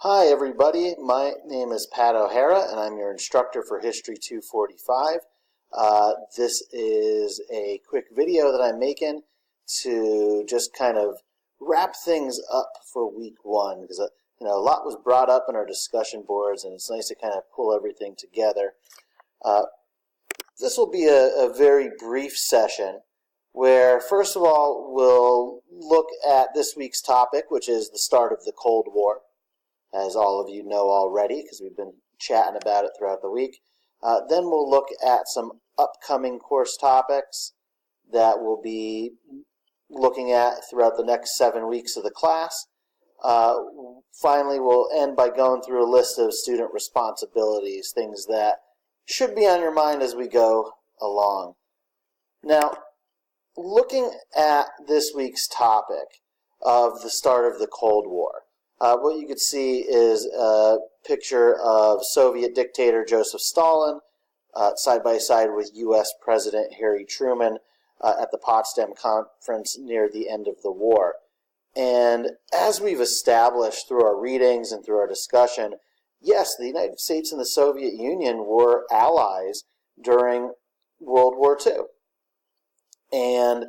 Hi everybody, my name is Pat O'Hara and I'm your instructor for History 245. This is a quick video that I'm making to just kind of wrap things up for week one because a lot was brought up in our discussion boards and it's nice to kind of pull everything together. This will be a very brief session where first of all we'll look at this week's topic, which is the start of the Cold War, as all of you know already because we've been chatting about it throughout the week. Then we'll look at some upcoming course topics that we'll be looking at throughout the next 7 weeks of the class. Finally, we'll end by going through a list of student responsibilities, things that should be on your mind as we go along. Now, looking at this week's topic of the start of the Cold War, what you could see is a picture of Soviet dictator Joseph Stalin side by side with U.S. President Harry Truman at the Potsdam Conference near the end of the war. And as we've established through our readings and through our discussion, yes, the United States and the Soviet Union were allies during World War II. And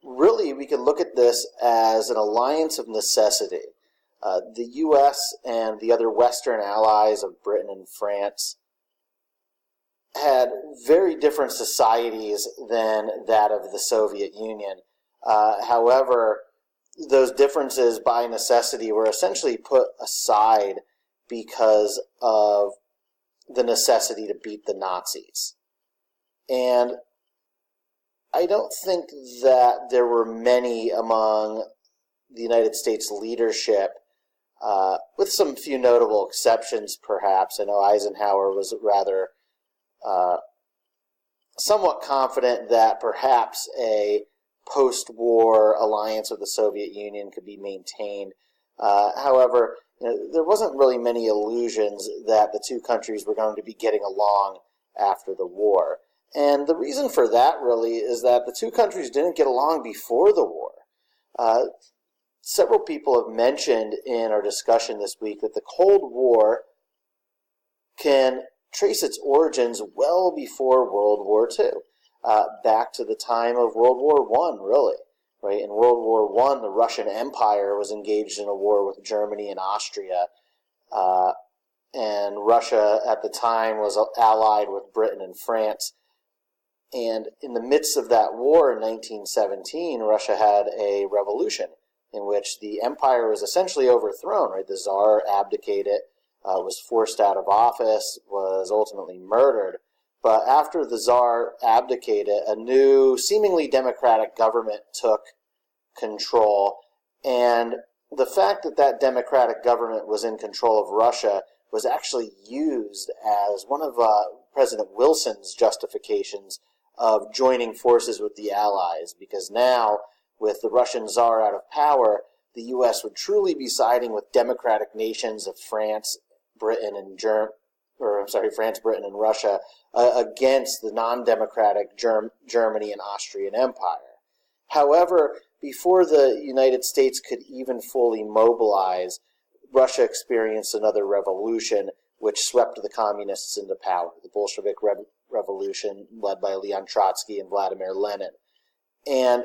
really, we can look at this as an alliance of necessity. The U.S. and the other Western allies of Britain and France had very different societies than that of the Soviet Union. However, those differences by necessity were essentially put aside because of the necessity to beat the Nazis. And I don't think that there were many among the United States leadership, with some few notable exceptions perhaps. I know Eisenhower was rather somewhat confident that perhaps a post-war alliance with the Soviet Union could be maintained. However, there wasn't really many illusions that the two countries were going to be getting along after the war. And the reason for that really is that the two countries didn't get along before the war. Several people have mentioned in our discussion this week that the Cold War can trace its origins well before World War II, back to the time of World War I, really. Right? In World War I, the Russian Empire was engaged in a war with Germany and Austria, and Russia at the time was allied with Britain and France. And in the midst of that war in 1917, Russia had a revolution in which the empire was essentially overthrown. Right? The Tsar abdicated, was forced out of office, was ultimately murdered. But after the Tsar abdicated, a new, seemingly democratic government took control. And the fact that that democratic government was in control of Russia was actually used as one of President Wilson's justifications of joining forces with the Allies, because now, with the Russian Tsar out of power, the U.S. would truly be siding with democratic nations of France, Britain, and France, Britain, and Russia against the non-democratic Germany and Austrian Empire. However, before the United States could even fully mobilize, Russia experienced another revolution which swept the communists into power, the Bolshevik Revolution led by Leon Trotsky and Vladimir Lenin. And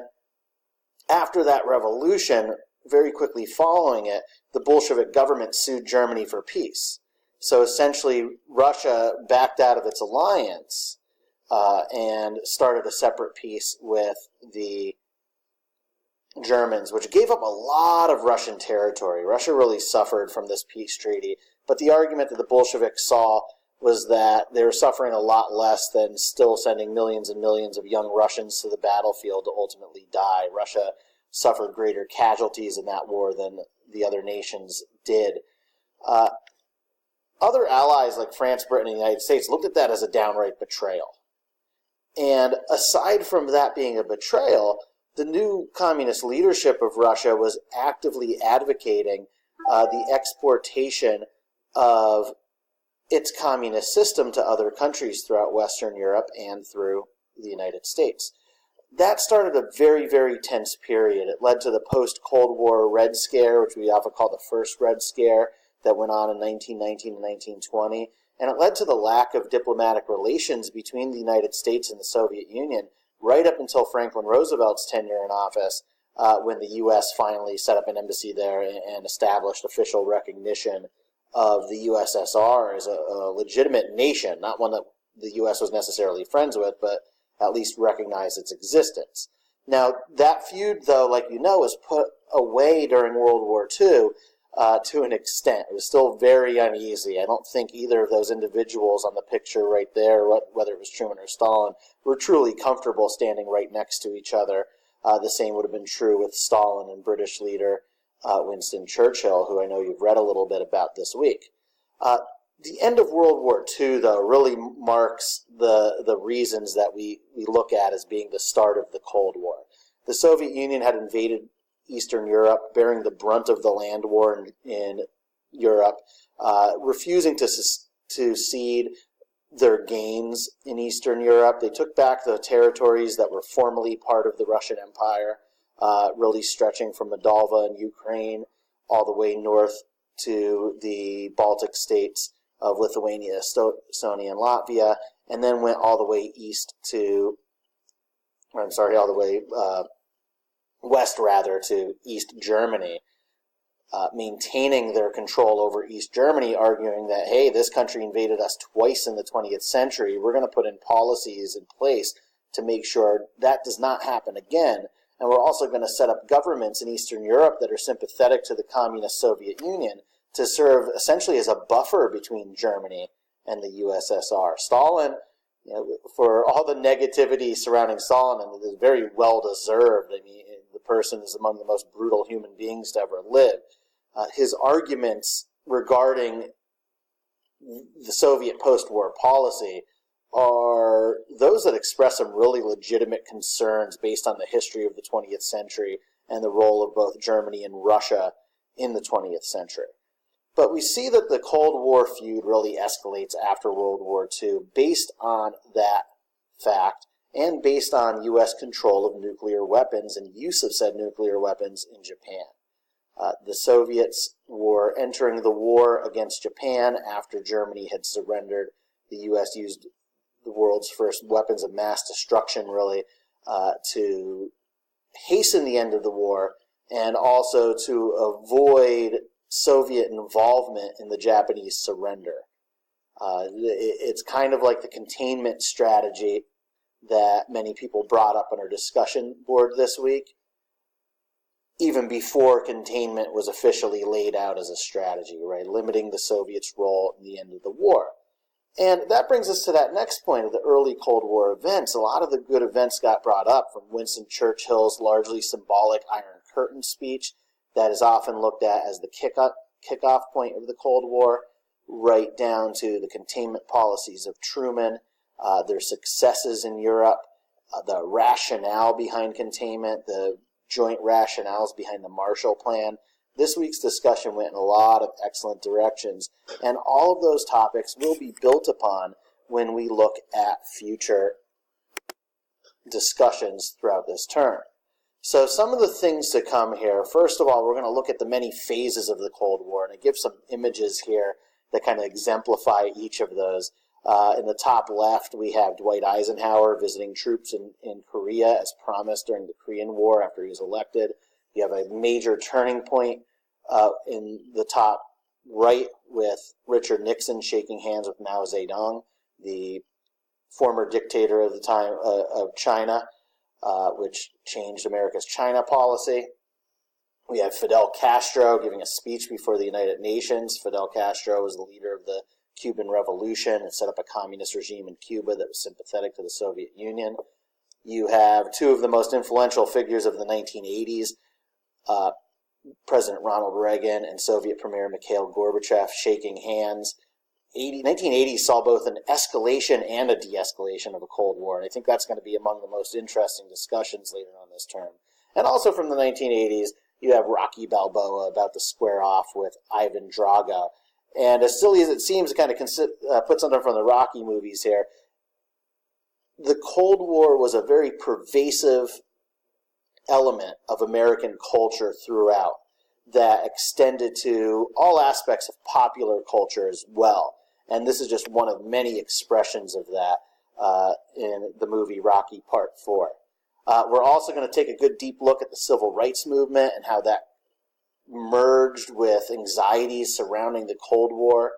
after that revolution, very quickly following it, the Bolshevik government sued Germany for peace. So essentially, Russia backed out of its alliance and started a separate peace with the Germans, which gave up a lot of Russian territory. Russia really suffered from this peace treaty, but the argument that the Bolsheviks saw was that they were suffering a lot less than still sending millions and millions of young Russians to the battlefield to ultimately die. Russia suffered greater casualties in that war than the other nations did. Other allies like France, Britain, and the United States looked at that as a downright betrayal. And aside from that being a betrayal, the new communist leadership of Russia was actively advocating the exportation of its communist system to other countries throughout Western Europe and through the United States. That started a very, very tense period. It led to the post-Cold War Red Scare, which we often call the First Red Scare, that went on in 1919 and 1920, and it led to the lack of diplomatic relations between the United States and the Soviet Union right up until Franklin Roosevelt's tenure in office, when the U.S. finally set up an embassy there and established official recognition of the USSR as a legitimate nation, not one that the U.S. was necessarily friends with, but at least recognized its existence. Now, that feud, though, like you know, was put away during World War II to an extent. It was still very uneasy. I don't think either of those individuals on the picture right there, whether it was Truman or Stalin, were truly comfortable standing right next to each other. The same would have been true with Stalin and British leader Winston Churchill, who I know you've read a little bit about this week. The end of World War II, though, really marks the reasons that we look at as being the start of the Cold War. The Soviet Union had invaded Eastern Europe, bearing the brunt of the land war in Europe, refusing to cede their gains in Eastern Europe. They took back the territories that were formerly part of the Russian Empire, really stretching from Moldova and Ukraine all the way north to the Baltic states of Lithuania, Estonia, and Latvia, and then went all the way west to East Germany, maintaining their control over East Germany, arguing that, hey, this country invaded us twice in the 20th century. We're going to put in policies in place to make sure that does not happen again. And we're also going to set up governments in Eastern Europe that are sympathetic to the communist Soviet Union to serve essentially as a buffer between Germany and the USSR. Stalin, for all the negativity surrounding Stalin, and it is very well deserved. I mean, the person is among the most brutal human beings to ever live. His arguments regarding the Soviet post-war policy are those that express some really legitimate concerns based on the history of the 20th century and the role of both Germany and Russia in the 20th century. But we see that the Cold War feud really escalates after World War II based on that fact and based on U.S. control of nuclear weapons and use of said nuclear weapons in Japan. The Soviets were entering the war against Japan after Germany had surrendered. The U.S. used the world's first weapons of mass destruction, really, to hasten the end of the war and also to avoid Soviet involvement in the Japanese surrender. It's kind of like the containment strategy that many people brought up on our discussion board this week, even before containment was officially laid out as a strategy, right? Limiting the Soviets' role in the end of the war. And that brings us to that next point of the early Cold War events. A lot of the good events got brought up, from Winston Churchill's largely symbolic Iron Curtain speech that is often looked at as the kickoff point of the Cold War, right down to the containment policies of Truman, their successes in Europe, the rationale behind containment, the joint rationales behind the Marshall Plan. This week's discussion went in a lot of excellent directions, and all of those topics will be built upon when we look at future discussions throughout this term. So some of the things to come here, first of all, we're going to look at the many phases of the Cold War, and I give some images here that kind of exemplify each of those. In the top left, we have Dwight Eisenhower visiting troops in Korea as promised during the Korean War after he was elected. You have a major turning point in the top right with Richard Nixon shaking hands with Mao Zedong, the former dictator of the time of China, which changed America's China policy. We have Fidel Castro giving a speech before the United Nations. Fidel Castro was the leader of the Cuban Revolution and set up a communist regime in Cuba that was sympathetic to the Soviet Union. You have two of the most influential figures of the 1980s, President Ronald Reagan and Soviet Premier Mikhail Gorbachev, shaking hands. 1980 saw both an escalation and a de-escalation of a Cold War, and I think that's going to be among the most interesting discussions later on this term. And also from the 1980s, you have Rocky Balboa about to square off with Ivan Drago. And as silly as it seems to kind of put something from the Rocky movies here, the Cold War was a very pervasive element of American culture throughout. that extended to all aspects of popular culture as well. And this is just one of many expressions of that in the movie Rocky Part 4. We're also going to take a good deep look at the civil rights movement and how that merged with anxieties surrounding the Cold War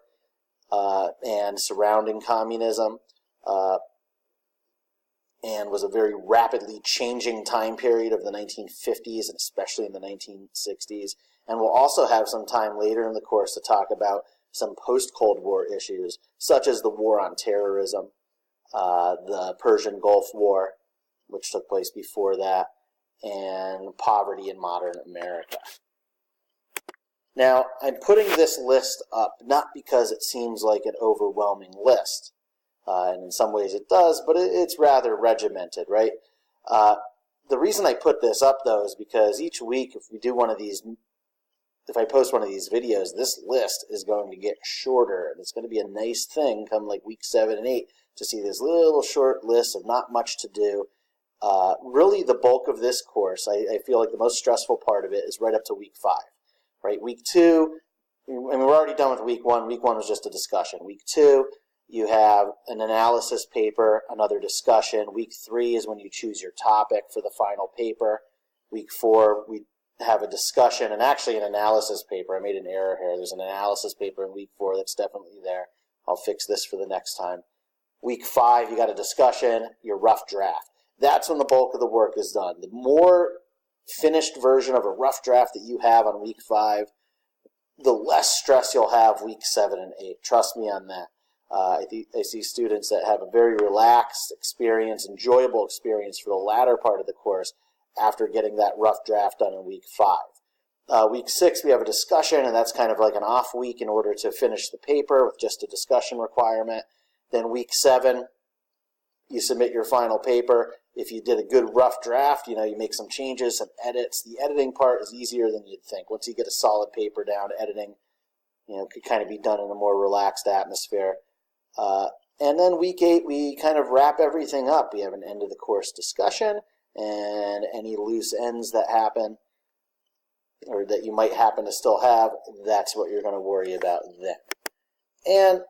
and surrounding communism, and was a very rapidly changing time period of the 1950s and especially in the 1960s. And we'll also have some time later in the course to talk about some post-Cold War issues, such as the war on terrorism, the Persian Gulf War, which took place before that, and poverty in modern America. Now, I'm putting this list up not because it seems like an overwhelming list, and in some ways it does, but it's rather regimented, right? The reason I put this up, though, is because each week, if I post one of these videos, this list is going to get shorter, and it's going to be a nice thing come like week 7 and 8 to see this little short list of not much to do. Really, the bulk of this course, I feel like the most stressful part of it is right up to week 5. Right, week 2, I mean, we're already done with week 1. Week 1 was just a discussion. Week 2, you have an analysis paper, another discussion. Week 3 is when you choose your topic for the final paper. Week 4, we have a discussion and actually an analysis paper. I made an error here. There's an analysis paper in week 4 that's definitely there. I'll fix this for the next time. Week 5, you got a discussion, your rough draft. That's when the bulk of the work is done. The more finished version of a rough draft that you have on week 5, the less stress you'll have week 7 and 8. Trust me on that. I see students that have a very relaxed experience, enjoyable experience for the latter part of the course after getting that rough draft done in week 5. Week 6, we have a discussion, and that's kind of like an off week in order to finish the paper with just a discussion requirement. Then week 7, you submit your final paper. If you did a good rough draft, you make some changes, some edits. The editing part is easier than you'd think. Once you get a solid paper down, editing, could kind of be done in a more relaxed atmosphere. And then week 8, we kind of wrap everything up. We have an end of the course discussion, and any loose ends that happen, or that you might happen to still have, that's what you're going to worry about then. And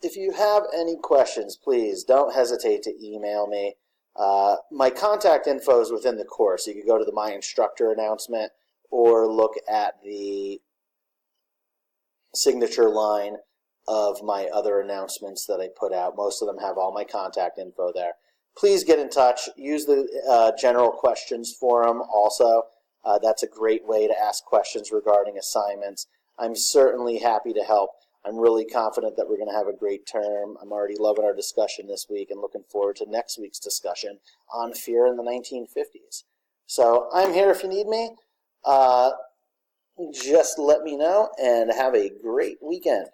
if you have any questions, please don't hesitate to email me. My contact info is within the course. You can go to the My Instructor announcement or look at the signature line of my other announcements that I put out. Most of them have all my contact info there. Please get in touch. Use the general questions forum also. That's a great way to ask questions regarding assignments. I'm certainly happy to help. I'm really confident that we're going to have a great term. I'm already loving our discussion this week and looking forward to next week's discussion on fear in the 1950s. So I'm here if you need me. Just let me know and have a great weekend.